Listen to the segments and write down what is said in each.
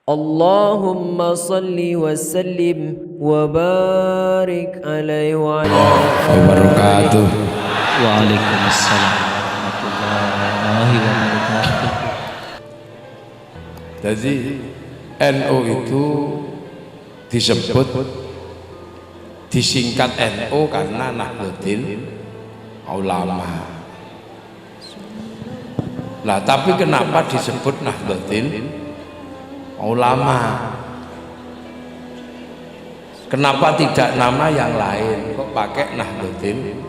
Allahumma salli wa sallim wa barik alaihi wa ala wabarakatuh. Waalaikumsalam warahmatullahi wabarakatuh. Jadi NU itu disingkat NU karena Nahdlatul Ulama. Nah, tapi kenapa disebut Nahdlatul Ulama? Kenapa tidak nama yang lain? Kok pakai Nahdlatul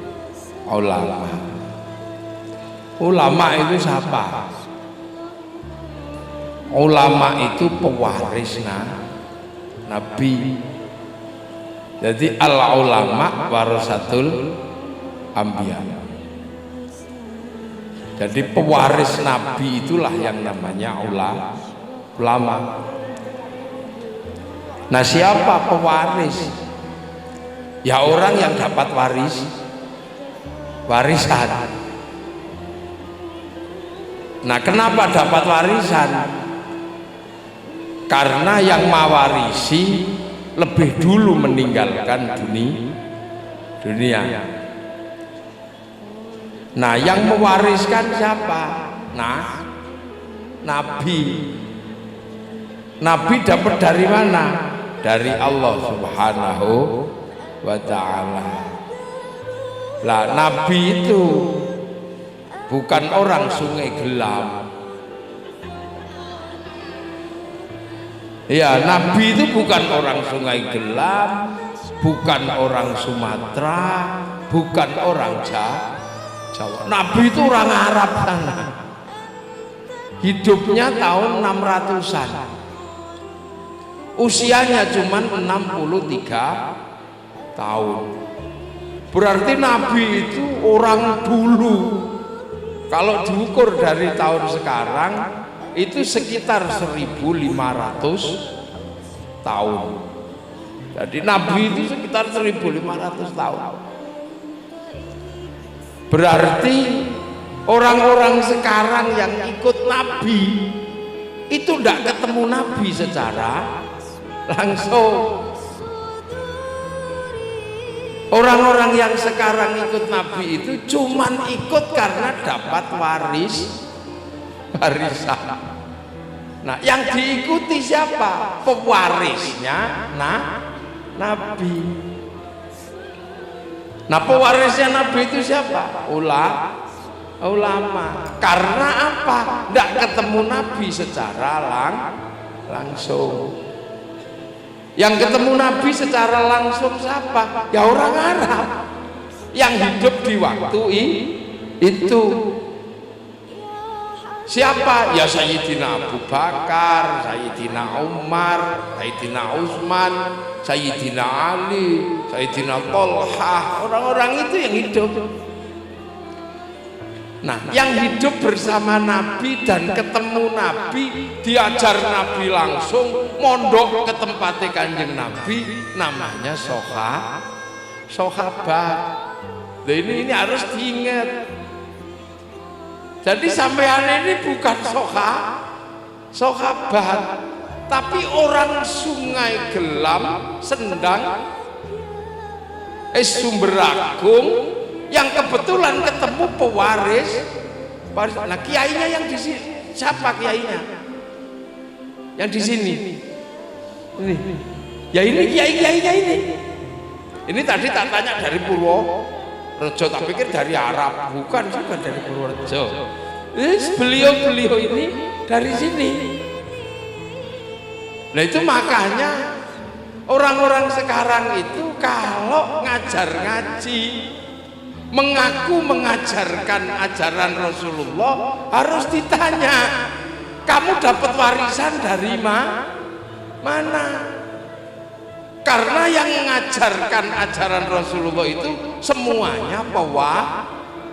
Ulama? Ulama itu siapa? Ulama itu pewaris Nabi. Jadi al-ulama warasatul anbiya. Jadi pewaris Nabi itulah yang namanya ulama. Nah, siapa pewaris? Ya orang yang dapat warisan. Nah, kenapa dapat warisan? Karena yang mewarisi lebih dulu meninggalkan dunia. Nah, yang mewariskan siapa? Nah, Nabi. Nabi dapat dari mana? Dari Allah Subhanahu wa ta'ala. Lah, Nabi itu bukan orang Sungai Gelam. Ya, Nabi itu bukan orang Sungai Gelam, bukan orang Sumatera, bukan orang Jawa. Nabi itu orang Arab sana. Hidupnya tahun 600-an. Usianya cuma 63 tahun. Berarti Nabi itu orang dulu. Kalau diukur dari tahun sekarang itu sekitar 1500 tahun. Jadi Nabi itu sekitar 1500 tahun. Berarti orang-orang sekarang yang ikut Nabi itu tidak ketemu Nabi secara langsung. Orang-orang yang sekarang ikut Nabi itu cuman ikut karena dapat warisan. Nah, yang diikuti siapa? Pewarisnya Nabi. Nah, pewarisnya Nabi itu siapa? Ulama. Karena apa? Tidak ketemu Nabi secara langsung. Yang ketemu Nabi secara langsung siapa? Ya orang Arab yang hidup di waktu itu. Siapa? Ya Sayyidina Abu Bakar, Sayyidina Umar, Sayyidina Utsman, Sayyidina Ali, Sayyidina Tolhah. Orang-orang itu yang hidup. Nah, yang hidup bersama Nabi dan ketemu Nabi, diajar Nabi langsung, mondok ke tempatnya Kanjeng Nabi, namanya sahabat. Nah, ini harus diingat. Jadi sampean ini bukan sahabat, tapi orang Sungai Gelam, Sendang, Sumberagung, yang kebetulan ketemu pewaris. Nah, kiainya yang di sini siapa kiainya? Yang di sini. Ini. Ya ini kiainya ini. Ini tadi tak tanya dari Purworejo, tak pikir dari Arab, bukan juga dari Purworejo. Beliau ini dari sini. Nah, itu makanya orang-orang sekarang itu kalau ngajar ngaji, mengaku mengajarkan ajaran Rasulullah, harus ditanya, kamu dapat warisan dari mana? Karena yang mengajarkan ajaran Rasulullah itu semuanya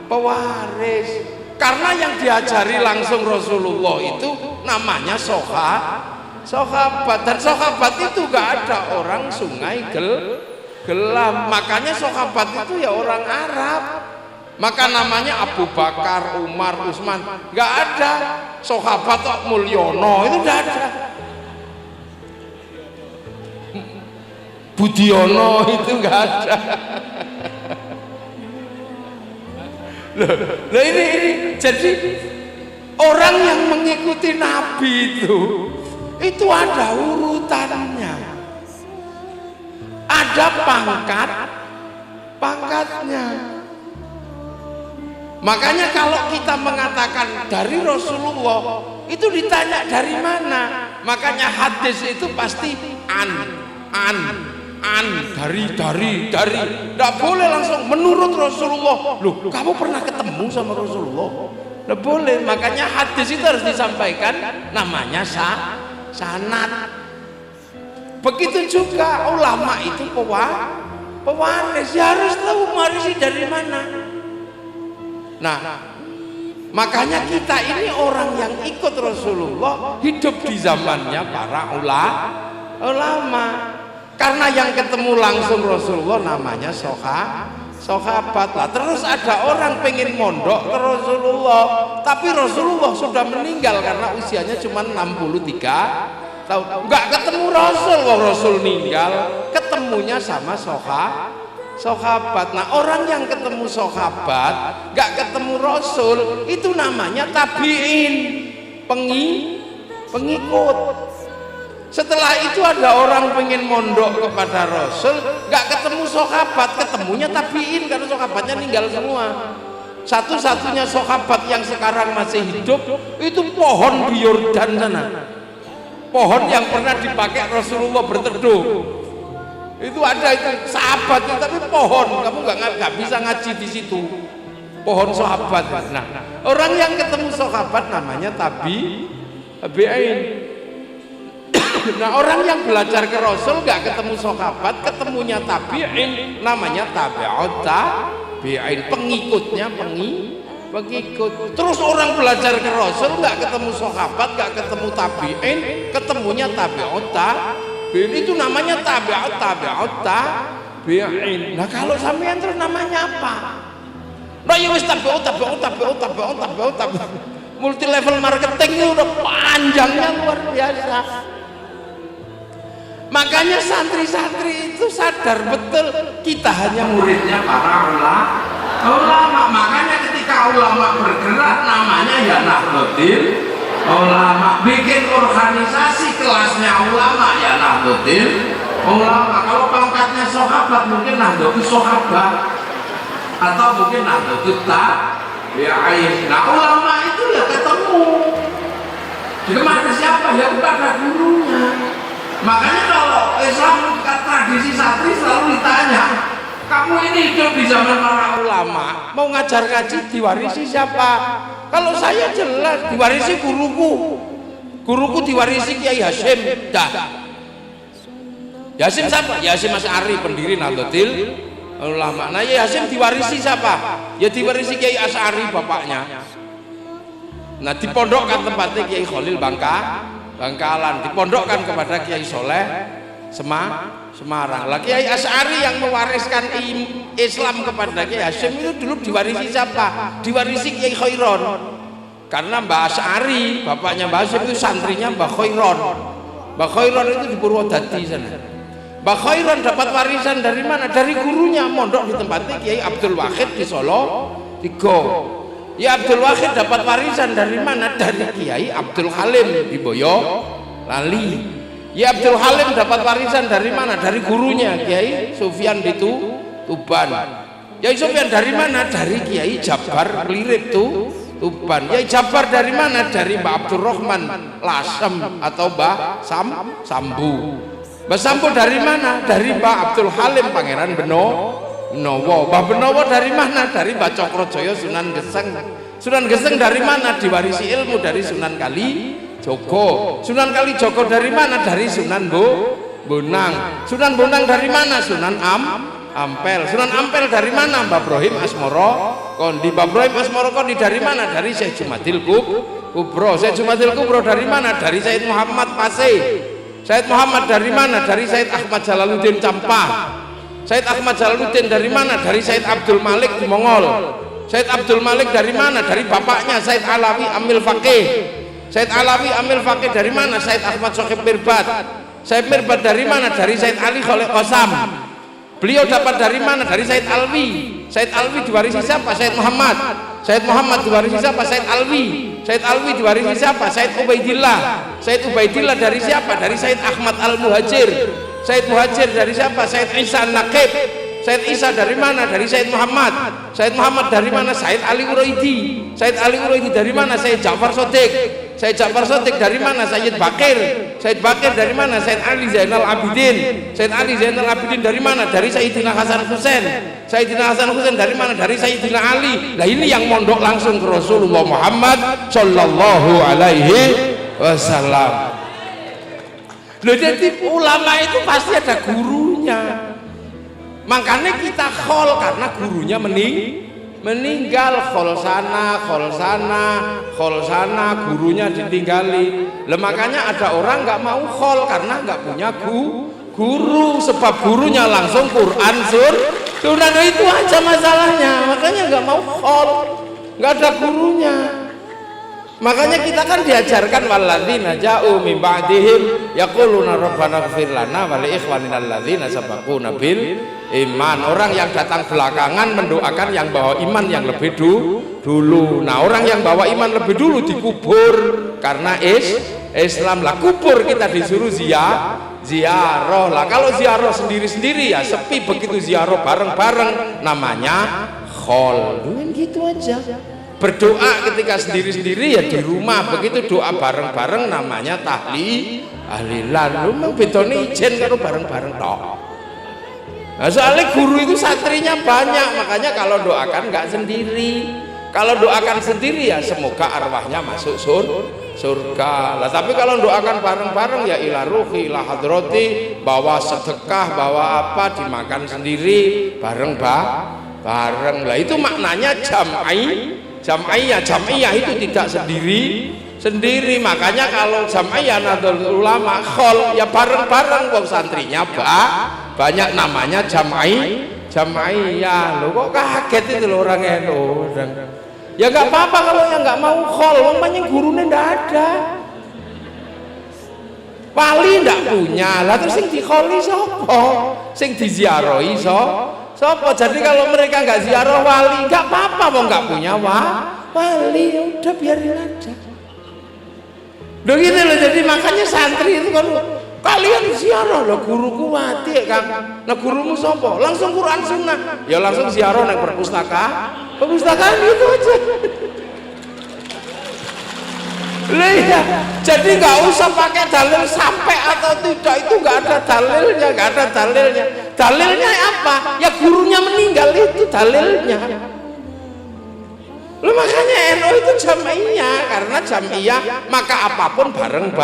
pewaris. Karena yang diajari langsung Rasulullah itu namanya sahabat. Dan sahabat itu gak ada orang Sungai Gelam. Makanya sahabat itu ya orang Arab. Maka namanya Abu Bakar, Umar, Utsman. Gak ada sahabat kok Mulyono, itu gak ada. Budiono itu nggak ada. Loh, ini jadi orang yang mengikuti Nabi itu ada urutannya, ada pangkatnya. Makanya kalau kita mengatakan dari Rasulullah, itu ditanya dari mana, makanya hadis itu pasti dari, tidak boleh langsung menurut Rasulullah. Loh, kamu pernah ketemu sama Rasulullah? Tidak boleh. Makanya hadis itu harus disampaikan namanya sanad. Begitu juga ulama itu pewaris, ya harus tahu mewarisi dari mana. Nah, makanya kita ini orang yang ikut Rasulullah, hidup di zamannya para ulama. Karena yang ketemu langsung Rasulullah namanya sahabat lah. Terus ada orang pengen mondok ke Rasulullah, tapi Rasulullah sudah meninggal karena usianya cuma 63 tahun. Enggak ketemu Rasul, Rasul meninggal, ketemunya sama sahabat. Nah, orang yang ketemu sahabat enggak ketemu Rasul, itu namanya tabi'in, pengikut. Setelah itu ada orang pengen mondok kepada Rasul, nggak ketemu sahabat, ketemunya tabiin karena sahabatnya meninggal semua. Satu-satunya sahabat yang sekarang masih hidup itu pohon di Yordan sana, pohon yang pernah dipakai Rasulullah berteduh. Itu ada itu sahabat itu, tapi pohon, kamu nggak bisa ngaji di situ. Pohon sahabat. Nah, orang yang ketemu sahabat namanya tabi'in. Nah, orang yang belajar ke Rasul gak ketemu sahabat, ketemunya tabi'in, namanya tabi'in, pengikutnya pengikut. Terus orang belajar ke Rasul gak ketemu sahabat, gak ketemu tabi'in, ketemunya tabi'in, itu namanya tabi'in. Nah, kalau sampean terus namanya apa? Nah, ya wis tabi'in. Multi level marketing itu udah panjangnya luar biasa. Makanya santri-santri itu sadar betul kita hanya muridnya para ulama. Makanya ketika ulama bergerak namanya ya Nahdlatul Ulama. Bikin organisasi kelasnya ulama ya Nahdlatul Ulama. Kalau pangkatnya sahabat mungkin Nahdlatul Sahabat atau mungkin Nahdlatul Tabi'in. Nah, ulama itu ya ketemu. Jadi kepada siapa? Ya kepada gurunya. Makanya kalau Islam tradisi santri selalu ditanya, kamu ini hidup di zaman para ulama, mau ngajar ngaji diwarisi siapa? Kalau saya jelas diwarisi guruku diwarisi Kiai Hasyim. Dah. Hasyim siapa? Hasyim Asy'ari, pendiri Nahdlatul Ulama. Nah, Hasyim diwarisi siapa? Ya diwarisi Kiai Asy'ari bapaknya. Nah, dipondokkan tempatnya Kiai Khalil Bangkalan, dipondokkan kepada Kiai Soleh Semarang. Lah Kiai Asy'ari yang mewariskan Islam kepada Kiai Hasyim itu dulu diwarisi siapa? Diwarisi Kiai Khairon. Karena Mbah Asy'ari, bapaknya Mbah Hasyim itu santrinya Mbah Khairon. Mbah Khairon itu di Purwodadi sana. Mbah Khairon dapat warisan dari mana? Dari gurunya, mondok di tempatnya Kiai Abdul Wahid di Solo 3. Ya Abdul Wahid dapat warisan dari mana? Dari Kiai Abdul Halim di Boyolali. Ya Abdul Halim dapat warisan dari mana? Dari gurunya Kiai Sufyan di Tuban. Kiai Sufyan dari mana? Dari Kiai Jabar Klirip Tuban. Kiai Jabar dari mana? Dari Mbah Abdurrahman Lasem atau Mbah Sambu. Mbah Sambu dari mana? Dari Mbah Abdul Halim Pangeran Benowo. Mbah Benowo dari mana? Dari Mbah Cokrojoyo Sunan Geseng. Sunan Geseng dari mana? Diwarisi ilmu dari Sunan Kalijogo. Sunan Kalijogo dari mana? Dari Sunan Bonang. Sunan Bonang dari mana? Sunan Ampel. Sunan Ampel dari mana? Mbah Ibrahim Asmoro Kondi. Mbah Ibrahim Asmoro Kondi dari mana? Dari Syekh Jumadil Kubro. Syekh Jumadil Kubro dari mana? Dari Said Muhammad Paseh. Said Muhammad dari mana? Dari Said Ahmad Jalaluddin Campah. Said Ahmad Jalaluddin dari mana? Dari Said Abdul Malik di Mongol. Said Abdul Malik dari mana? Dari bapaknya Said Alawi Amil Faqih. Said Alawi Amil Faqih dari mana? Said Ahmad Sohib Mirbat. Said Mirbad dari mana? Dari Said Ali Khalid Qasam. Beliau dapat dari mana? Dari Said Alwi. Said Alwi diwarisi siapa? Said Muhammad. Said Muhammad diwarisi siapa? Said Alwi. Said Alwi diwarisi siapa? Said Ubaidillah. Said Ubaidillah dari siapa? Dari Said Ahmad Al-Muhajir. Said Muhajir dari siapa? Said Isa Naqib. Said Isa dari mana? Dari Said Muhammad. Said Muhammad dari mana? Said Ali Uraidi. Said Ali Uraidi dari mana? Said Ja'far Shadiq. Said Ja'far Shadiq dari mana? Sayyid Bakir. Said Bakir dari mana? Said Ali Zainal Abidin. Said Ali Zainal Abidin dari mana? Dari Sayyidina Hasan Husain. Sayyidina Hasan Husain dari mana? Dari Sayyidina Ali. Nah ini yang mondok langsung ke Rasulullah Muhammad Sallallahu Alaihi Wasallam. Loh, jadi ulama itu pasti ada gurunya. Makanya kita khol karena gurunya meninggal. Khol sana, gurunya ditinggali. Lah makanya ada orang nggak mau khol karena nggak punya guru, sebab gurunya langsung Quran sunnah. Itu aja masalahnya. Makanya nggak mau khol, nggak ada gurunya. Makanya kita kan diajarkan walladzina ja'u min ba'dihim yaquluna rabbana ighfir lana wa li ikhwanina alladzina sabaquna bil iman. Orang yang datang belakangan mendoakan yang bawa iman yang lebih dulu. Nah, orang yang bawa iman lebih dulu dikubur karena Islam lah. Kubur kita disuruh ziarah lah. Kalau ziarah sendiri-sendiri ya sepi, begitu ziarah bareng-bareng namanya khol. Gitu aja. Berdoa ketika sendiri-sendiri ya di rumah, begitu doa bareng-bareng namanya tahlilan. Lu mau bedone ijen karo bareng-bareng tok. Nah, soalnya guru itu santrinya banyak, makanya kalau doakan nggak sendiri. Kalau doakan sendiri ya semoga arwahnya masuk surga. Lah tapi kalau doakan bareng-bareng ya ila ruhi ila hadrati, bawa sedekah, bawa apa, dimakan sendiri bareng. Lah itu maknanya Jam'iyah itu tidak sendiri. Makanya kalau Jam'iyah Nahdlatul Ulama khol ya bareng-bareng, wong santrinya banyak, namanya Jam'iyah. Lo kok kaget itu lo orang NU. Ya nggak apa-apa kalau yang nggak mau khol, umpamanya gurunya ndak ada, wali ndak punya, lah terus sing dikholi sapa? Sing diziarahi sapa? Jadi kalau mereka nggak ziarah wali nggak apa-apa, mau nggak punya wali, udah biarin aja. Begitu loh. Jadi makanya santri itu kalau kalian ziarah loh, guruku mati kan. Nah gurumu sapa? Langsung Quran Sunnah. Ya langsung ziarah nang perpustakaan gitu aja. Iya, jadi nggak usah pakai dalil sampai atau tidak, itu nggak ada dalilnya. Dalilnya apa? Ya gurunya meninggal, itu dalilnya. Lo makanya NU itu Jam'iyah, karena Jam'iyah maka apapun bareng.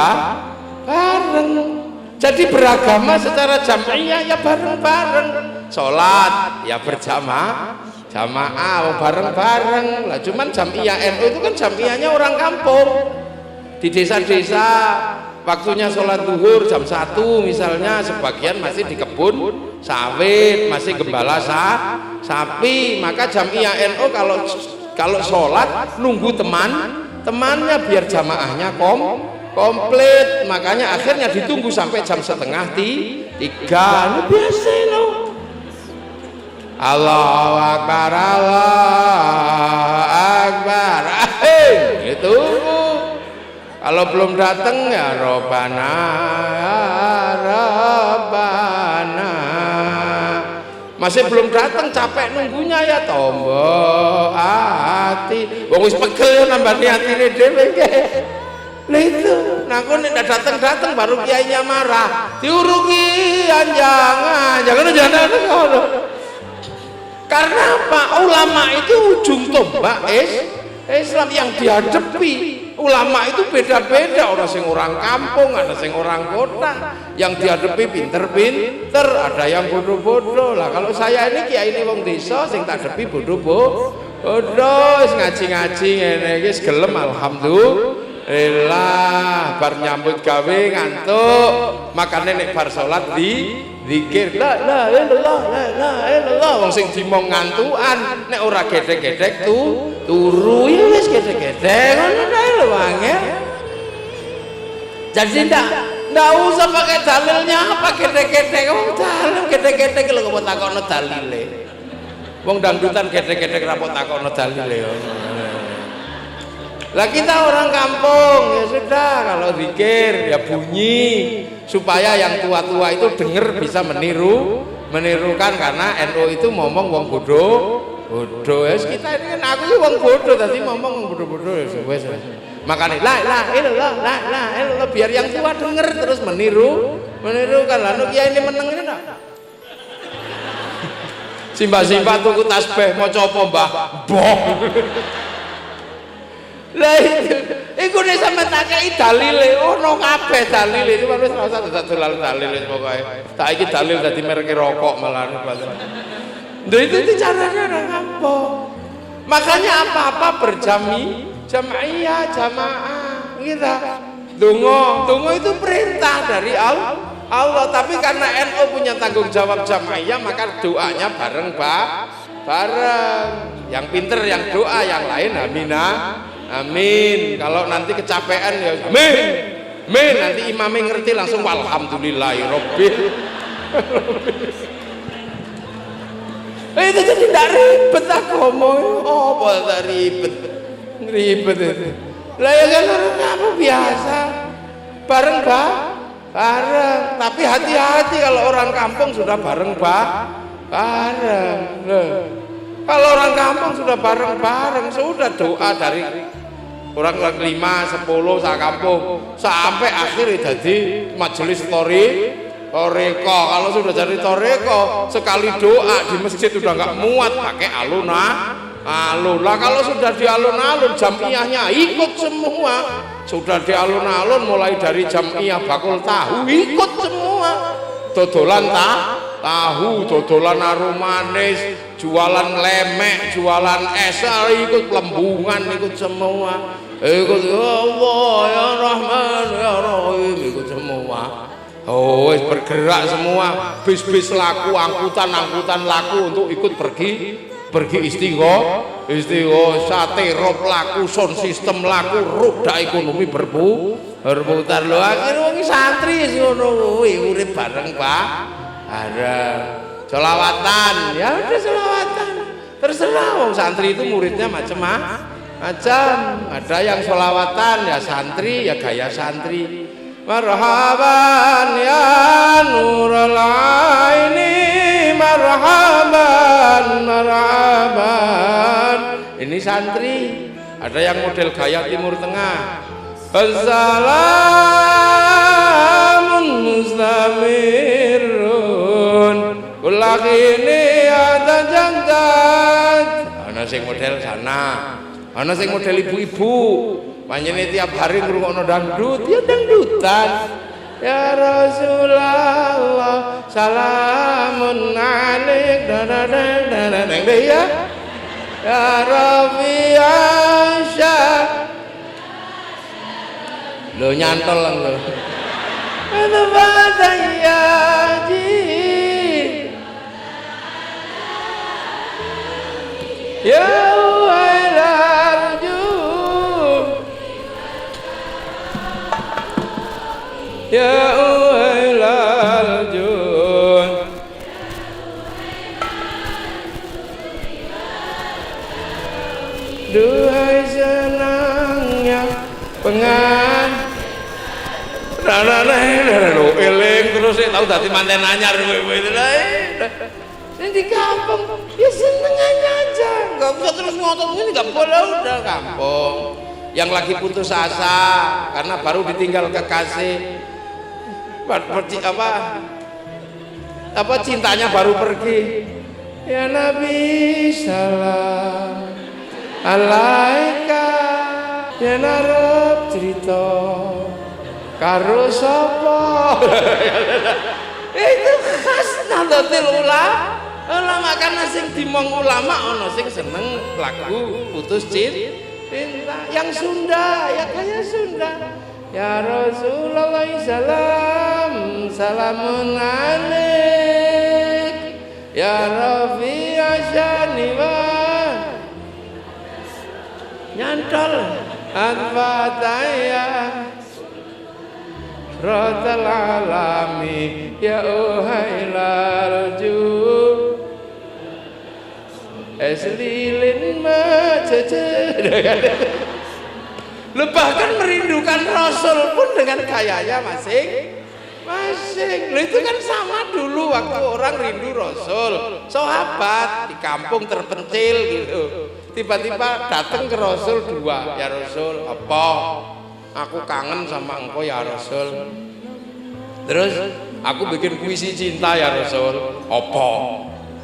Jadi beragama secara Jam'iyah ya bareng. Sholat ya jamaah bareng. Lah cuman Jam'iyah NU itu kan Jam'iyahnya orang kampung. Di desa-desa waktunya sholat zuhur jam 1 misalnya, sebagian masih di kebun sawit, masih gembala sapi. Maka Jam'iyah NU kalau sholat nunggu temannya biar jamaahnya komplit. Makanya akhirnya ditunggu sampai jam 2:30, 3. Lu biasa lo. Allahu Akbar, Allahu Akbar. Itu kalau belum datang ya Robbana. Masih belum datang, capek nunggunya ya tombo hati. Wong wis pegel nambani atine dhewe nggih. Lah itu, nah kok nek datang baru kiainya marah. Diurugi jangan ngono. Karena apa? Ulama itu ujung tombak Islam yang dihadapi. Ulama itu beda-beda, orang sing orang kampung, ada sing orang kota. Yang dihadapi pinter-pinter, ada yang bodoh-bodoh. Lah kalau saya ini kiai ini wong desa, sing tak hadapi bodoh, ngaji-ngaji ngene iki gelem alhamdulillah. Bar nyambut gawe ngantuk, makane nek bar salat zikir la ilallah. Wong sing dimong ngantukan, nek ora gedhe-gedhek turu ya wis gedhe-gedhe ngono kae lho angel. Jadi Nggak usah pakai dalilnya apa gedek-gedek. Oh, dalil gedek-gedek lho kok takokno dalile. Wong dangdutan gedek-gedek ra takokno dalile yo. Lah kita orang kampung ya sudah, kalau zikir ya bunyi supaya yang tua-tua itu dengar bisa menirukan, karena NU itu ngomong wong bodoh. Ya kita ini kan aku wong bodoh tadi ngomong wong bodoh-bodoh ya wes. Makanya la biar yang tua dengar terus menirukan. Lalu kiai ini meneng ini enggak? Simbah-simbah tuku tasbih maca apa Mbah? Boh. Lah iku nek sampe tak kei dalile ono kabeh dalile itu wis ora usah dolan dalile pokoke. Tak iki dalil dadi merek rokok malah. Lha itu caranya orang kampung. Makanya apa-apa jamaah, gitu. Dongo itu perintah dari Allah, tapi karena NU punya tanggung jawab jamaah, maka doanya bareng. Yang pinter yang doa, yang lain amin. Kalau nanti kecapean ya amin. Nanti imamnya ngerti langsung walhamdulillahirabbil. Itu jadi tidak ribet aku ngomong. Apa tak ribet itu. Lah ya kan apa biasa. Bareng. Tapi hati-hati kalau orang kampung sudah bareng. Kalau orang kampung sudah bareng, sudah doa dari orang 5, 10 sak kampung sampai akhir jadi majelis toreko. Kalau sudah jadi toreko, sekali doa di masjid sudah nggak muat pakai alun. Lah kalau sudah di alun-alun jamiahnya ikut semua. Sudah di alun-alun mulai dari jamiah bakul tahu ikut semua. Dodolan tahu, dodolan arum manis, jualan lemek, jualan es, ikut lembungan, ikut semua. Ikut ya Allah ya Rahman ya Rahim, ikut semua. Oh, bergerak semua. Bis-bis laku, angkutan laku untuk ikut pergi istighosah, terop laku, sound system laku, roda ekonomi berputar lho. Akhire wong santri ngono kuwi urip bareng Pak. Ada selawatan, ya udah selawatan. Terserah wong santri itu muridnya macam-macam. Ada yang selawatan ya santri, ya gaya santri. Marhaban ya nurul aini, marhaban. Ini santri. Ada yang model gaya Timur Tengah. Assalamun mustamirun kulakini ada jangkat. Ana sing model sana, ana sing model ibu-ibu. Panjenengan tiap hari ngrungokno dangdut, ya dangdutan. Ya Rasulullah, salamun alaik, ya. Ya Rabbi Asyah. Lo nyantol lo. Itu bataya ji. Ya wailarju. Ya wailarju. Duhai senangnya pengan. Lo eling terus tahu dadi manten anyar kowe itu lah. Di kampung ya seneng aja, nggak usah terus ngotot ini, nggak boleh, udah kampung. Yang lagi putus asa karena baru ditinggal kekasih, apa cintanya baru pergi. Ya Nabi salam alaika, ya narep cerita karo sapa. Itu khas Nahdlatul Ulama, karena sing dimong ulama ono sing seneng lagu putus cinta yang Sunda, ya kayak Sunda. Ya Rasulullah salamun alaik, ya Rafi asyani wa nyantol al-fataya. Ratal alami ya uhailal ju eslilin macacer. Bahkan merindukan Rasul pun dengan gayanya masing-masing. Itu kan sama dulu waktu orang rindu Rasul, sahabat di kampung terpencil gitu, tiba-tiba datang ke Rasul dua, ya Rasul, apa? Aku kangen sama engkau ya Rasul. Terus aku bikin puisi cinta ya Rasul. Apa?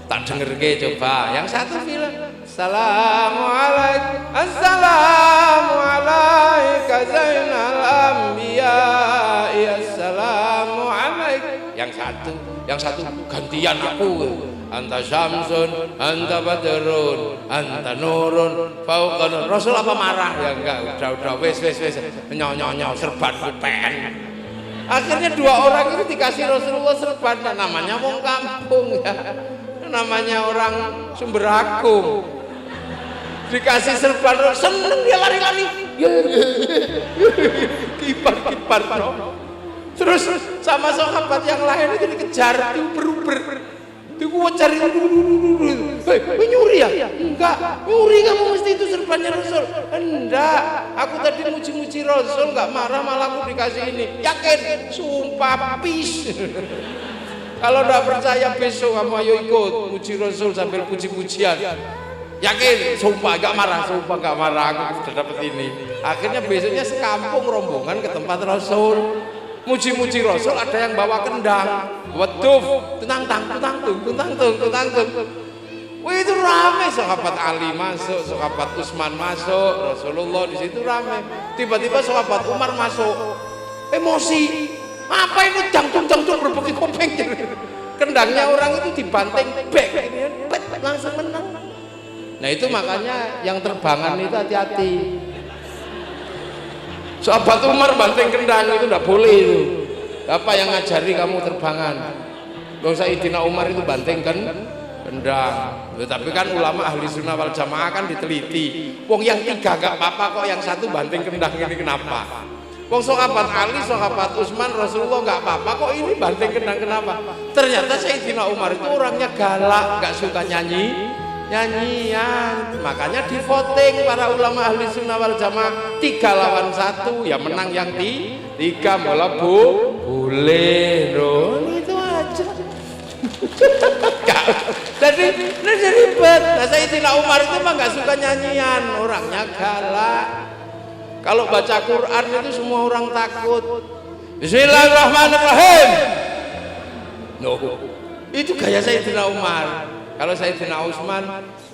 Tak denger ke coba. Yang satu bilang Assalamualaikum, Assalamualaikum Zainal Anbiya, Assalamualaikum. Yang satu gantian aku. Anta Syamsun, anta Badrun, anta Nurun, fauqan. Rasul apa marah? Ya enggak, udah wes nyonyo serban kupen. Akhirnya dua orang itu dikasih Rasulullah serban, namanya wong kampung ya. Namanya orang Sumber Agung. Dikasih serban, seneng dia lari-lari. Kibar-kibar. Terus sama sahabat yang lain itu dikejar, diuber-uber. Gua cari hei, nyuri ya? Enggak, nyuri kamu mesti itu serbannya Rasul. Enggak, aku tadi muji-muji Rasul, enggak marah, malah aku dikasih ini. Yakin? Sumpah pis. Kalau enggak percaya besok kamu ayo ikut muji Rasul sambil puji-pujian. Yakin? Sumpah enggak marah, aku sudah dapat ini. Akhirnya besoknya sekampung rombongan ke tempat Rasul. Muji-muji Rasul, ada yang bawa kendang, weduf, tutang. Wah itu rame, sahabat Ali masuk, sahabat Utsman masuk, Rasulullah di situ rame. Tiba-tiba sahabat Umar masuk, emosi, apa ini jangtung berbagi kopeng. Kendangnya orang itu dibanting, langsung menang. Nah itu makanya yang terbangan itu hati-hati. Sahabat Umar banting kendang itu tidak boleh itu. Apa yang ngajari kamu terbangan? Bang Sayyidina Umar itu banting kendang. Tapi kan ulama ahli sunnah wal jamaah kan diteliti. Wong yang tiga gak apa-apa kok, yang satu banting kendang ini kenapa? Wong sahabat Ali, sahabat Utsman, Rasulullah gak apa-apa kok ini banting kendang kenapa? Ternyata Sayyidina Umar itu orangnya galak, gak suka nyanyian. Makanya di voting para ulama ahli sunnah wal jamaah 3 lawan 1, ya menang yang 3 malah boleh dong, itu aja. Jadi ribet. Nah Sayyidina Umar itu mah nggak suka nyanyian, orangnya galak. Kalau baca Quran itu semua orang takut. Bismillahirrahmanirrahim. Itu gaya Sayyidina Umar. Kalau Sayyidina Utsman,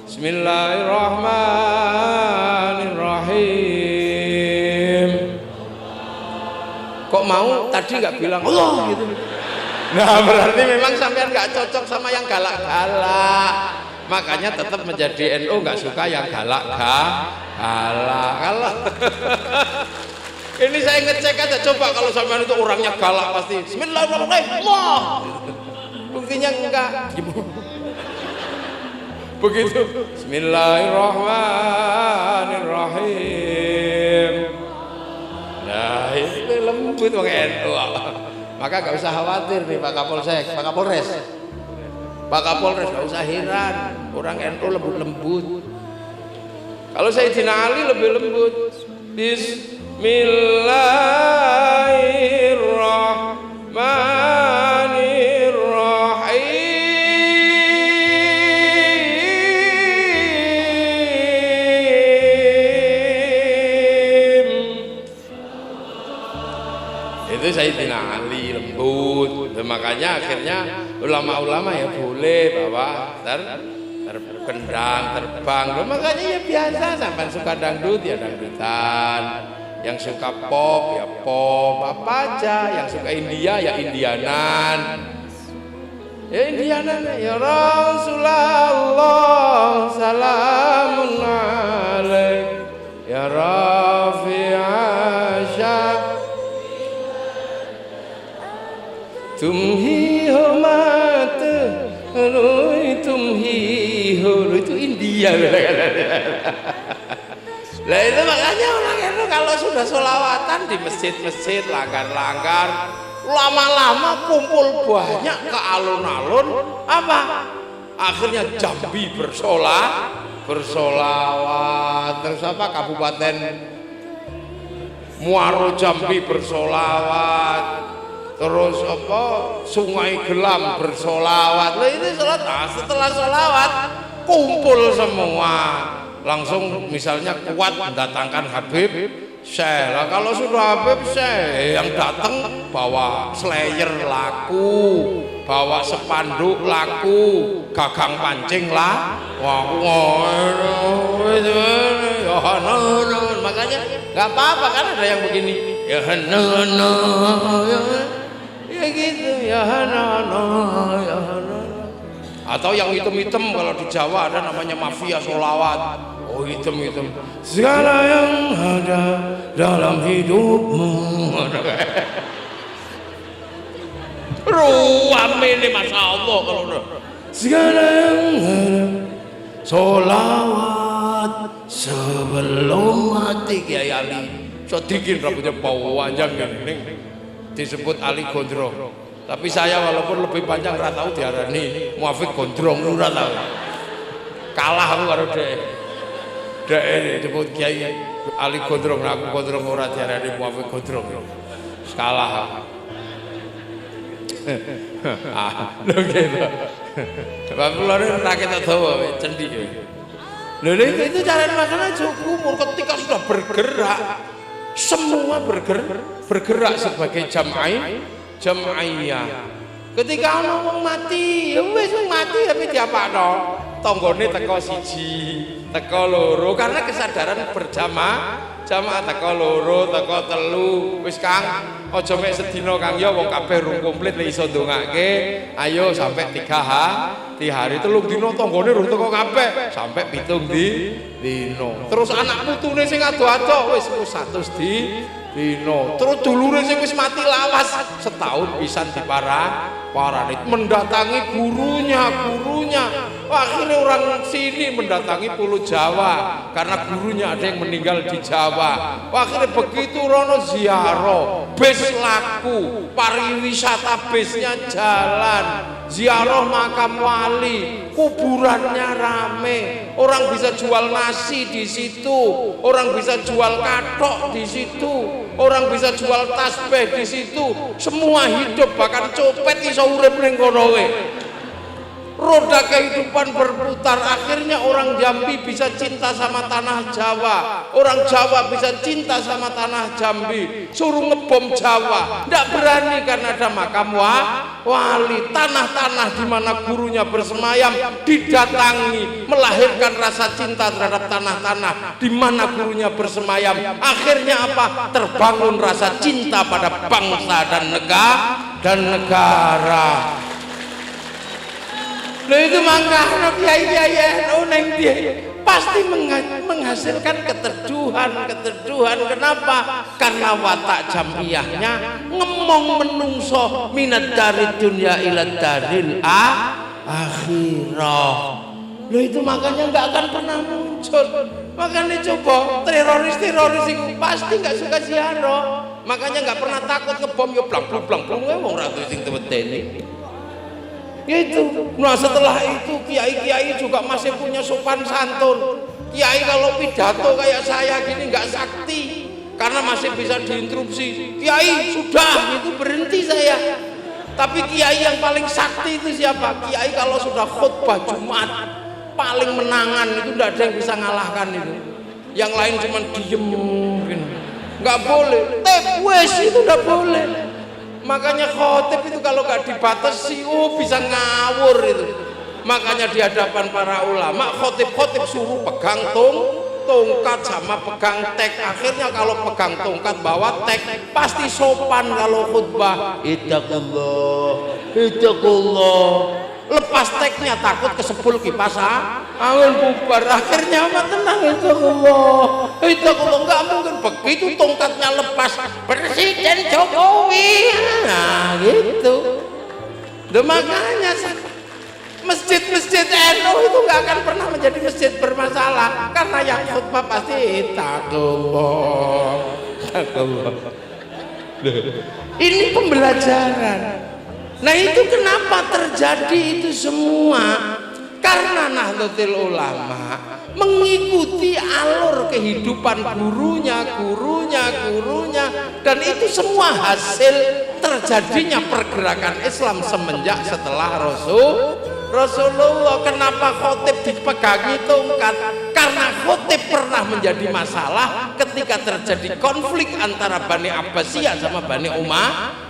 Bismillahirrahmanirrahim. Kok mau tadi nggak bilang Allah gitu? Nah berarti memang sampean nggak cocok sama yang galak-galak. Makanya tetap menjadi NU nggak suka yang galak-galak. Ini saya ngecek aja, coba kalau sampean itu orangnya galak pasti Bismillahirrahmanirrahim. Buktinya enggak. Begitu Bismillahirrahmanirrahim. Nah itu lembut wong NU. Maka gak usah khawatir nih Pak Kapolsek, Pak Kapolres gak usah heran, orang NU lembut. Kalau Sayyidina Ali lebih lembut. Bismillahirrahmanirrahim. Itu Sayyidina Ali lembut. Makanya akhirnya ulama-ulama ya boleh bawa terkendang, terbang. Makanya ya biasa, sampai suka dangdut ya dangdutan, yang suka pop ya pop, apa aja. Yang suka India ya Indianan. Ya Indianan ya Rasulullah salamun alaik ya Rafi'asya tumhi hormat tumhi hor, itu India. Lah itu makanya orang itu kalau sudah sholawatan di masjid-masjid, langgar-langgar, lama-lama kumpul banyak ke alun-alun, apa? Akhirnya Jambi bersolawat, terus apa? Kabupaten Muaro Jambi bersolawat, terus apa? Sungai Gelam bersolawat. Lah ini sholat. Nah, setelah sholawat kumpul semua. Langsung misalnya kuat mendatangkan Habib Syekh. Lah kalau sudah Habib Syekh yang datang bawa slayer laku, bawa spanduk laku, gagang pancing lah. Wah, makanya nggak apa-apa kan ada yang begini. Ya gitu ya ya. Atau yang hitam-hitam kalau di Jawa ada namanya mafia sholawat. Oh hitam-hitam. Segala yang ada dalam hidupmu. Ruam ini Masya Allah kalau udah. Segala yang ada sholawat sebelum mati Kiai Ali. Sedikit rambutnya panjang ini disebut Ali Gondrong. Tapi saya walaupun lebih panjang nggak tahu diarani Muafiq Gondrong nggak tahu. Kalah aku karo Dek disebut Kiai Ali Gondrong, aku Gondrong ora diarani Muafiq Gondrong. Kalah. Lho gitu. Sebab kula rakyat dawa cendi. Lho itu cara makan cukup ketika sudah bergerak semua bergerak sebagai jam'iyah. Ketika orang mati, ya wis mati tapi diapakno? Tanggane teko siji, teko loro karena kesadaran berjamaah, jamaah teko loro, teko telu. Wis Kang, aja mek sedina Kang ya wong kabeh rung komplit nek iso ndongake. Ayo sampai 3 hari telung dina tanggane rung teko kabeh, sampai 7 dina. Terus anak putune sing ado-ado wis 100 dina. Terus dulure sing wis mati lawas setahun pisan diparani mendatangi gurunya. Akhirnya orang sini mendatangi Pulau Jawa karena gurunya ada yang meninggal di Jawa. Akhirnya begitu rono ziarah, bis laku, pariwisata bisnya jalan, ziarah makam wali, kuburannya rame, orang bisa jual nasi di situ, orang bisa jual katok di situ, orang bisa jual tasbih di situ, semua hidup bahkan copet iso urip ning kono wae. Roda kehidupan berputar, akhirnya orang Jambi bisa cinta sama tanah Jawa, orang Jawa bisa cinta sama tanah Jambi, suruh ngebom Jawa, tidak berani karena ada makam wali, tanah-tanah di mana gurunya bersemayam didatangi, melahirkan rasa cinta terhadap tanah-tanah di mana gurunya bersemayam. Akhirnya apa? Terbangun rasa cinta pada bangsa dan negara. Loh itu mangkanya kiai-kiai neng dia pasti menghasilkan keteduhan. Kenapa? Karena watak jamiyahnya ngemong menungso minat dari dunia ila daril akhirah. Loh itu makanya nggak akan pernah muncul. Makanya coba teroris itu pasti nggak suka ziarah. Makanya nggak pernah takut ngebom yo blang wong ratu sing tewedeni. Itu. Nah setelah itu kiai-kiai juga masih punya sopan santun. Kiai kalau pidato kayak saya gini nggak sakti karena masih bisa diinterupsi. Kiai sudah itu berhenti saya. Tapi kiai yang paling sakti itu siapa? Kiai kalau sudah khutbah Jumat paling menangan itu tidak ada yang bisa ngalahkan itu. Yang lain cuma diem, nggak boleh. Wes itu nggak boleh. Makanya khotib itu kalau nggak dibatasi, bisa ngawur itu. Makanya di hadapan para ulama, khotib suruh pegang tongkat sama pegang tek. Akhirnya kalau pegang tongkat bawa tek, pasti sopan kalau khutbah. Ittaqullah. Lepas teknya takut kesepul kipas angin bubar. Akhirnya apa tenang Ittaqullah nggak mungkin begitu tongkatnya lepas Presiden Jokowi. Nah gitu. Makanya Masjid-masjid NU itu nggak akan pernah menjadi masjid bermasalah karena yang khutbah pasti takullah. Ini pembelajaran. Nah itu kenapa terjadi itu semua? Karena Nahdlatul Ulama mengikuti alur kehidupan gurunya, dan itu semua hasil terjadinya pergerakan Islam semenjak setelah Rasulullah. Kenapa khotib dipegangi tongkat? Karena khotib pernah menjadi masalah ketika terjadi konflik antara Bani Abbasiyah sama Bani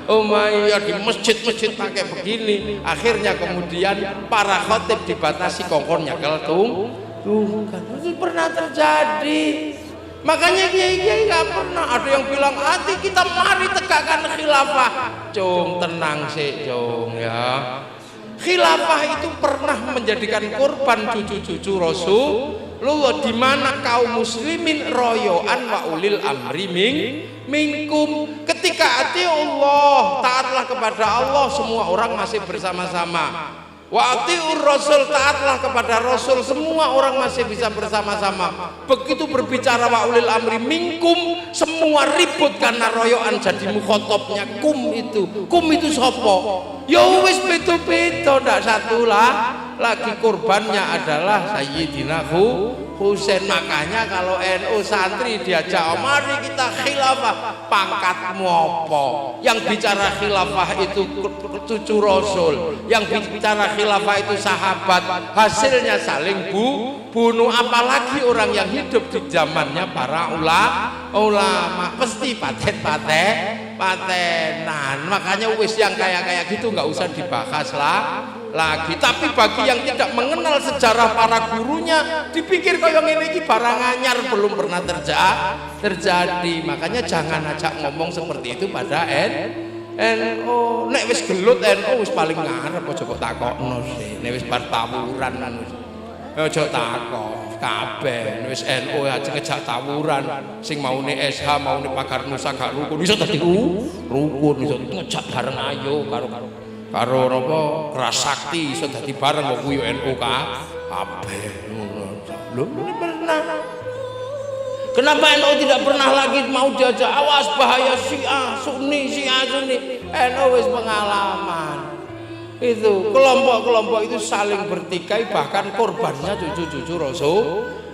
Umayyah di masjid-masjid pakai begini. Akhirnya kemudian para khotib dibatasi kongkornya kalau tungkat. Itu pernah terjadi. Makanya kiai-kiai nggak pernah ada yang bilang hati kita mari tegakkan khilafah. Cung tenang sih cung ya. Khilafah itu pernah menjadikan korban cucu-cucu Rasulullah, di mana kaum muslimin royoan wa ulil amri minkum. Ketika ati Allah, taatlah kepada Allah, semua orang masih bersama-sama. Wa atiur rasul, taatlah kepada Rasul, semua orang masih bisa bersama-sama. Begitu berbicara wa ulil amri minkum, semua ribut karena royoan jadi mukhotobnya kum itu sopo? Ya wis beda-beda, ndak satulah. Lagi korbannya adalah Sayyidina Husain. Makanya kalau NU santri diajak mari kita khilafah, pangkatmu apa? Yang bicara khilafah itu cucu Rasul, yang bicara khilafah itu sahabat, hasilnya saling bunuh. Apalagi orang yang hidup di zamannya para ulama pasti patenan. Makanya wis yang kayak gitu nggak usah dibahas lagi. Tapi bagi yang tidak mengenal sejarah para gurunya, dipikir kaya ngene iki barang anyar, belum pernah terjadi. Makanya jangan ajak ngomong seperti itu pada NU. Nek wis gelut NU wis paling ngarep, aja kok takokno sih. Nek wis bar tawuran aja takok kabeh. Wis NU aja ngejak tawuran, sing maune SH maune pagar Nusa gak rukun iso dadi rukun, iso ngejak bareng ayo karo apa keras sakti iso dadi bareng kok kuwi NU kabeh. Lho pernah. Kenapa NU tidak pernah lagi mau diajak awas bahaya Syiah Sunni NU wis pengalaman. Itu kelompok-kelompok itu saling bertikai, bahkan korbannya cucu-cucu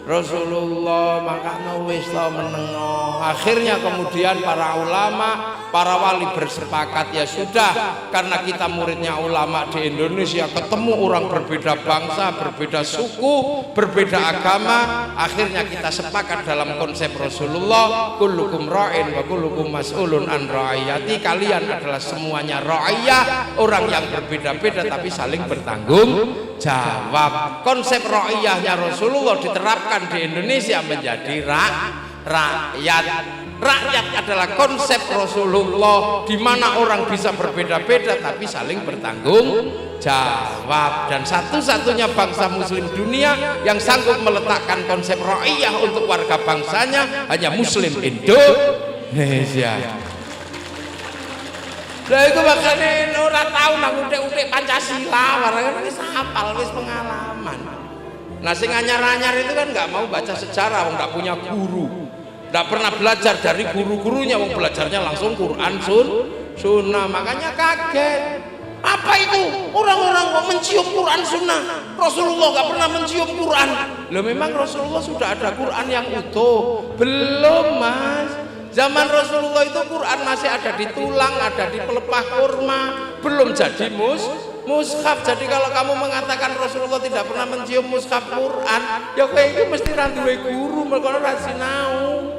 Rasulullah. Makanya wis menengo. Akhirnya kemudian para ulama, para wali bersepakat, ya sudah, karena kita muridnya ulama di Indonesia, ketemu orang berbeda bangsa, berbeda suku, berbeda agama, akhirnya kita sepakat dalam konsep Rasulullah, kullukum ra'in wa kullukum mas'ulun an ra'iyati. Kalian adalah semuanya ra'iyah, orang yang berbeda-beda tapi saling bertanggung jawab. Konsep ra'iyahnya Rasulullah diterapkan di Indonesia menjadi rakyat. Rakyat adalah konsep Rasulullah, di mana orang bisa berbeda-beda tapi saling bertanggung jawab. Dan satu-satunya bangsa muslim dunia yang sanggup meletakkan konsep ra'iyah untuk warga bangsanya hanya Muslim Indonesia. Lah itu makanya ora tau nang utik-utik Pancasila, barang wis hafal, wis pengalaman. Nah sing anyar-anyar itu kan nggak mau baca sejarah, wong nggak punya guru. Nggak pernah belajar dari guru-gurunya, wong belajarnya langsung Quran Sunnah. Makanya kaget. Apa itu? Orang-orang kok mencium Quran Sunnah, Rasulullah nggak pernah mencium Quran. Loh memang Rasulullah sudah ada Quran yang utuh? Belum mas. Zaman Rasulullah itu Quran masih ada di tulang, ada di pelepah kurma, belum jadi mushaf. Jadi kalau kamu mengatakan Rasulullah tidak pernah mencium mushaf Quran, ya kayak itu mesti randuwe guru, mereka ora sinau.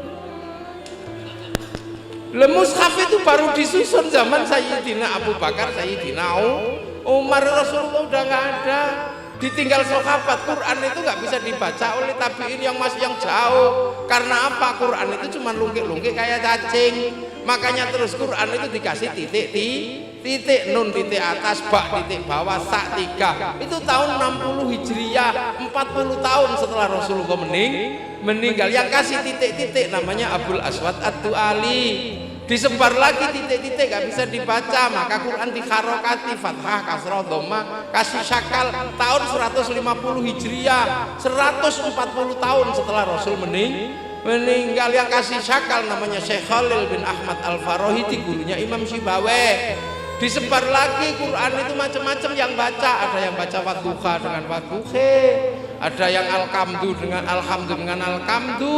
Le mushaf itu baru disusun zaman Sayyidina Abu Bakar, Sayyidina Umar. Rasulullah udah nggak ada, ditinggal sahabat. Quran itu nggak bisa dibaca oleh tabiin yang masih yang jauh. Karena apa? Quran itu cuma lungkik-lungkik kayak cacing. Makanya terus Quran itu dikasih titik nun, titik atas, bak, titik bawah, sak, 3. Itu tahun 60 Hijriyah, 40 tahun setelah Rasulullah meninggal. Yang kasih titik-titik namanya Abul Aswad Ad-Du'ali. Disebar lagi titik-titik gak bisa dibaca, maka Quran diharokati fathah, kasroh, dhamma, kasih syakal tahun 150 Hijriah, 140 tahun setelah Rasul meninggal. Yang kasih syakal namanya Syekh Khalil bin Ahmad Al-Farahidi, gurunya Imam Syibaweh. Disebar lagi Quran itu macam-macam yang baca, ada yang baca Wadduha dengan Wadduhe, ada yang Al-Kamdu dengan Alhamdu dengan Al-Kamdu,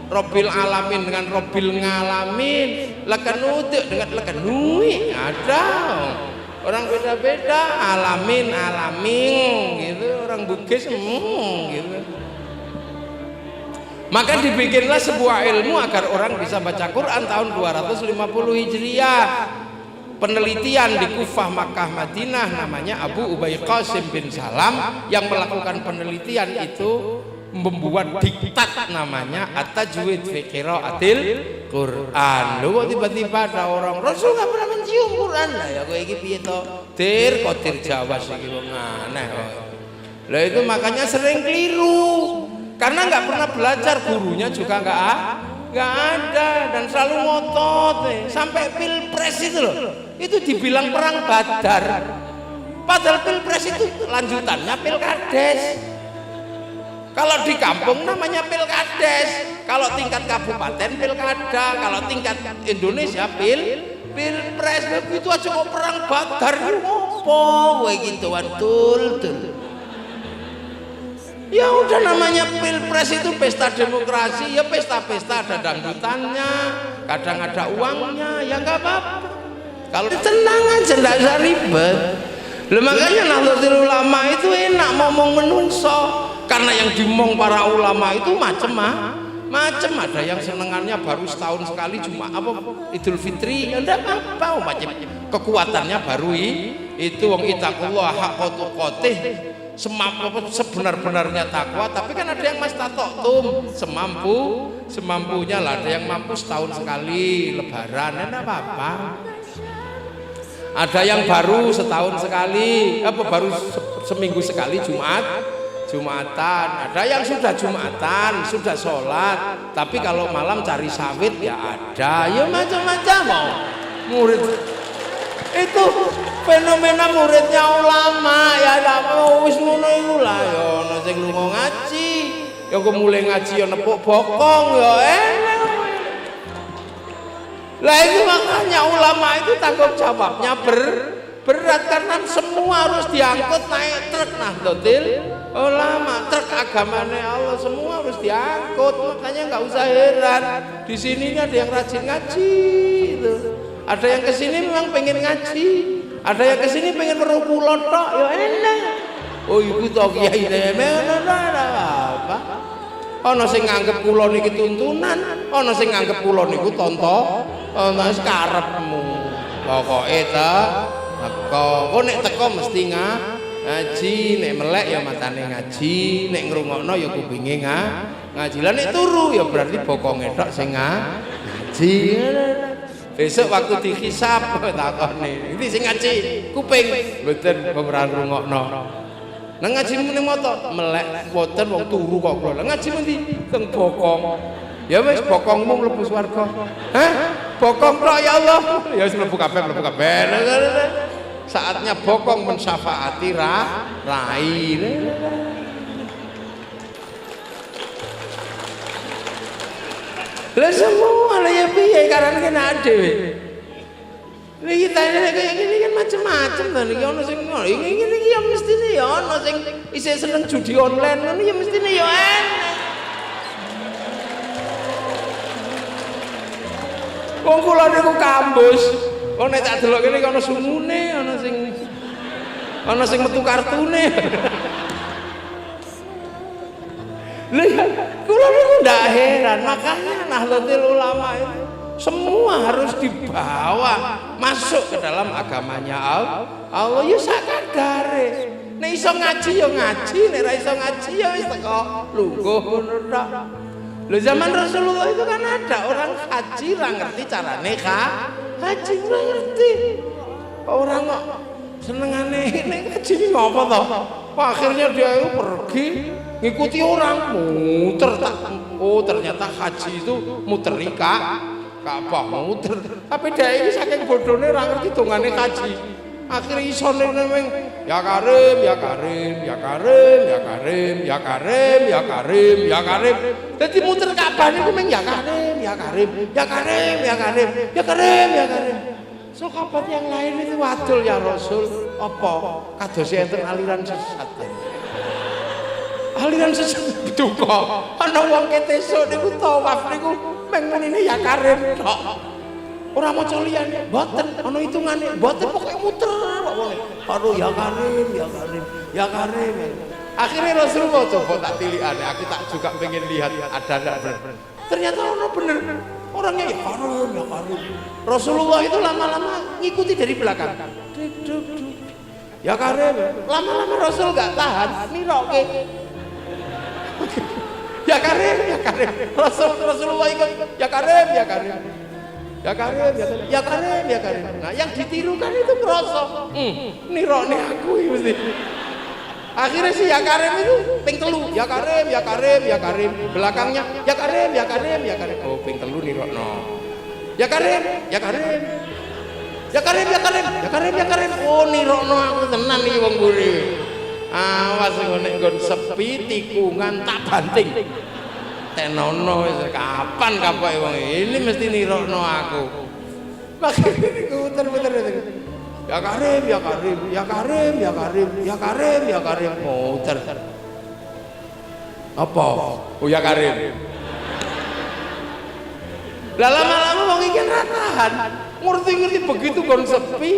Robbil Alamin dengan Robbil Ngalamin, Lekanuti dengan Lekanui, ada orang beda-beda, Alamin gitu, orang Bugis gitu. Maka dibikinlah sebuah ilmu agar orang bisa baca Quran tahun 250 Hijriah. Penelitian di Kufah, Makkah, Madinah, namanya Abu Ubay Qasim bin Salam, yang melakukan penelitian itu membuat diktat namanya At-Tajwid fi Qiraatil Quran. Loh, tiba-tiba ada orang, Rasul nggak pernah mencium Quran lah ya, gue iki piye to? Kotir Jawa sih wong aneh. Lah itu makanya sering keliru karena nggak pernah belajar, gurunya juga nggak ada, dan selalu ngotot sampai pilpres itu loh, itu dibilang perang Badar, padahal pilpres itu lanjutannya pilkades. Kalau di kampung namanya pilkades, kalau tingkat kabupaten pilkada, kalau tingkat Indonesia pilpres. Begitu aja kok perang Badar, ngopo kowe gituan tul. Ya udah, namanya pilpres itu pesta demokrasi, ya pesta-pesta, ada dangdutannya, kadang ada uangnya, ya nggak apa-apa. Kalau tenang aja, nggak usah ribet. Loh, makanya Nahdlatul Ulama itu enak ngomong menungso, karena yang dimong para ulama itu macem, ada yang senengannya baru setahun sekali cuma Idul Fitri, ya enggak apa-apa, macam kekuatannya baru itu wong ittaqullah haqqa tuqatih, sebenar-benarnya takwa. Tapi kan ada yang mastata'tum, semampunya lah, ada yang mampu setahun sekali lebaran, enggak apa-apa. Ada yang baru setahun sekali, baru seminggu sekali Jumatan, ada yang sudah Jumatan, sudah sholat, tapi kalau malam cari sawit ya ada, ya macam-macam murid. Itu fenomena muridnya ulama, ya wis ngono iku lah, ya ana sing lunga ngaji, ya kok mulai ngaji ya nepuk bokong, ya enak. Lah itu makanya ulama itu tanggung jawabnya berat, karena semua harus diangkut naik truk Nahdlatul Ulama, truk agamanya Allah, semua harus diangkut. Makanya nggak usah heran di sininya ada yang rajin ngaji itu. Ada yang kesini memang pengen ngaji, ada yang kesini pengen merukulon tok, ya enak. Oh iku to kiai nemen apa? Ana sing nganggep kula niki tuntunan, ana sing nganggep kula niku tonto, ana wis karepmu. Pokoke ta, kok nek teko mesti ngaji, nek melek ya matane ngaji, nek ngrungokno ya kupinge ngaji. Lah nek turu ya berarti bokonge tok sing ngaji. Besok waktu dihisab takone, iki sing ngaji kuping, mboten ora ngrungokno. Nang ngaji muni moto melek mboten wong turu kok kula. Ngaji mesti teng bokong. Ya wis bokongmu mlebu swarga. Hah? Bokong tok ya Allah. Ya wis mlebu kabeh. Saatnya bokong mensyafaati rai. Lah semua lah ya piye karane kena dhewe. Iki tane kaya ngene kan macam-macam to niki ana sing ngono. Iki ya mestine ya ana sing isih seneng judi online ngono ya mestine ya enak. Wong kula niku kampus. Wong nek tak delok kene ana sungune, ana sing metu kartune. Lihat, kula niku ndak heran, makanya Nahdlatul Ulama itu semua harus dibawa masuk ke dalam agamanya Allah. Ya sak kadare. Nek iso ngaji ya ngaji, nek ra iso ngaji ya wis teko lungguh ngono tok. Lho zaman Rasulullah itu kan ada orang haji ra ngerti carane haji, ora ngerti. Orang kok senengane nek haji ngopo to? Akhirnya dia itu pergi ngikuti orang muter. Oh ternyata haji itu muter Ka'bah muter. Tapi dia ini saking bodohnya ora ngerti dongane kaji. Akhirnya isone nemeng ya Karim, ya Karim, ya Karim, ya Karim, ya Karim, ya Karim, ya Karim. Dadi muter Ka'bah niku meng ya Karim, ya Karim, ya Karim, ya Karim, ya Karim, ya Karim. Sahabat yang lain itu wadul ya Rasul, apa kados enten aliran sesat. Aliran sesat duka. Ana wong ketesuk niku tawaf niku meng menine ya Karim tok. Ora maca liyane, mboten ana hitungane, mboten pokoke muter kok ngene. Aduh ya Karim, ya Karim, ya Karim. Akhirnya Rasulullah coba tak tilikane, aku tak juga pengen lihat ada enggak bener. Ternyata ono bener. Orangnya ya Karim, ya Karim. Rasulullah itu lama-lama ngikuti dari belakang. Ya Karim. Lama-lama Rasul enggak tahan, niroke. Ya Karim, ya Karim. Rasulullah ikut ya Karim, ya Karim. Ya Karim, ya Karim, ya Karim, ya Karim. Nah, yang ditirukan itu merosok. Nirokne aku iki mesti. Akhirnya si ya Karim itu ping telu. Ya Karim, ya Karim, ya Karim. Belakangnya ya Karim, ya Karim, ya Karim. Oh, ping telu nirokno. Ya Karim, ya Karim. Ya Karim, ya Karim, ya Karim, ya Karim. Oh, nirokno aku tenan iki wong mburi. Awas ngene nggon sepi tikungan tak banting. Tenono kapan kapoke wong ini mesti nirokno aku. Makane niku muter-muter. Ya Karim, ya Karim, ya Karim, ya Karim, ya Karim, ya Karim. Muter. Apa? Oh ya Karim. Lah lama-lama wong iki ora tahan. Ngerti-ngerti begitu kon sepi.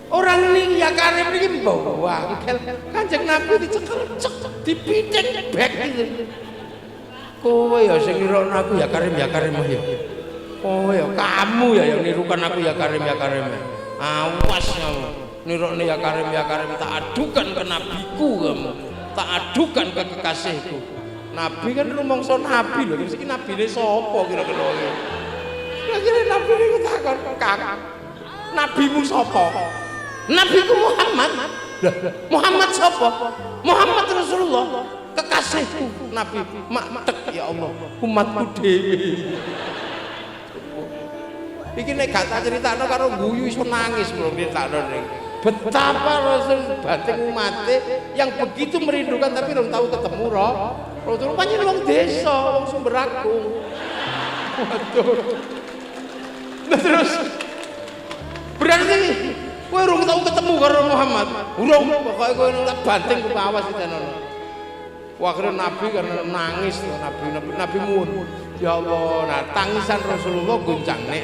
Orang ini ya Karim iki bawa Kanjeng Nabi dicekel cek dipithik bek gitu. Kowe ya sing nirokno aku ya Karim ya. Kowe ya kamu ya yang nirukan aku ya Karim ya Karim. Awas kamu. Nirokne ya Karim tak adukan ke nabiku kamu. Tak adukan ke kekasihku. Nabi kan rumangsa nabi lho. Iki nabine sapa kira-kira iki? Kira-kira nabi niku takon, "Kak, nabimu sapa?" Nabiku Muhammad. Muhammad sapa? Muhammad Rasulullah. Kekasihku Nabi tek ya Allah umatku dhewe. Iki nek gak tak critakno karo guyu iso nangis bro critakno ning. Betapa Rasul banting umate yang begitu merindukan tapi belum tahu ketemu Rasul pancen wong desa, wong Sumber Agung. Waduh. Terus berarti kowe urung tau ketemu karo Muhammad. Urung pokoke kowe tak banting ku awas ditono. Akhirnya Nabi karena nangis Nabi muun ya Allah. Nah tangisan Rasulullah guncang nih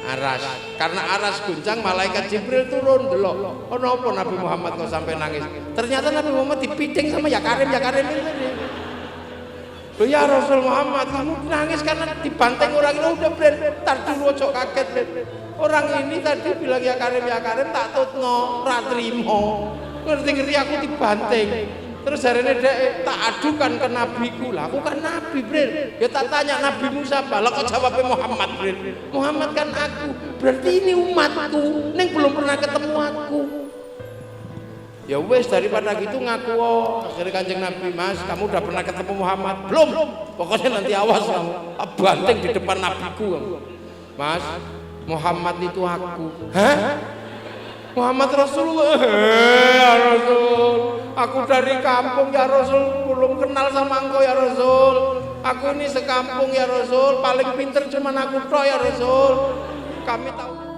aras karena aras guncang malaikat Jibril turun delok. Oh nopo Nabi Muhammad kok sampai nangis. Ternyata Nabi Muhammad dipiding sama ya Karim ini tadi. Loh ya Rasul Muhammad kamu nangis karena dibanting orang ini. Udah Bren tar dulu ojo kaget Bren. Orang ini tadi bilang ya Karim tak tutno ratrimo. Ngerti aku dibanting. Terus jarene dek tak adukan ke nabiku lah, aku kan nabi Bren. Ya tak tanya nabimu siapa, lah kok jawabnya Muhammad Bren. Muhammad kan aku, berarti ini umatku, neng belum pernah ketemu aku. Ya wes daripada gitu ngaku akhirnya Kanjeng Nabi, Mas kamu udah pernah ketemu Muhammad? Belum, pokoknya nanti awas kamu, banting di depan nabiku kamu. Mas, Muhammad itu aku. Hah? Muhammad Rasulullah, ya Rasul, aku dari kampung ya Rasul, belum kenal sama engkau ya Rasul. Aku ini sekampung ya Rasul, paling pinter cuma aku tok ya Rasul. Kami tahu.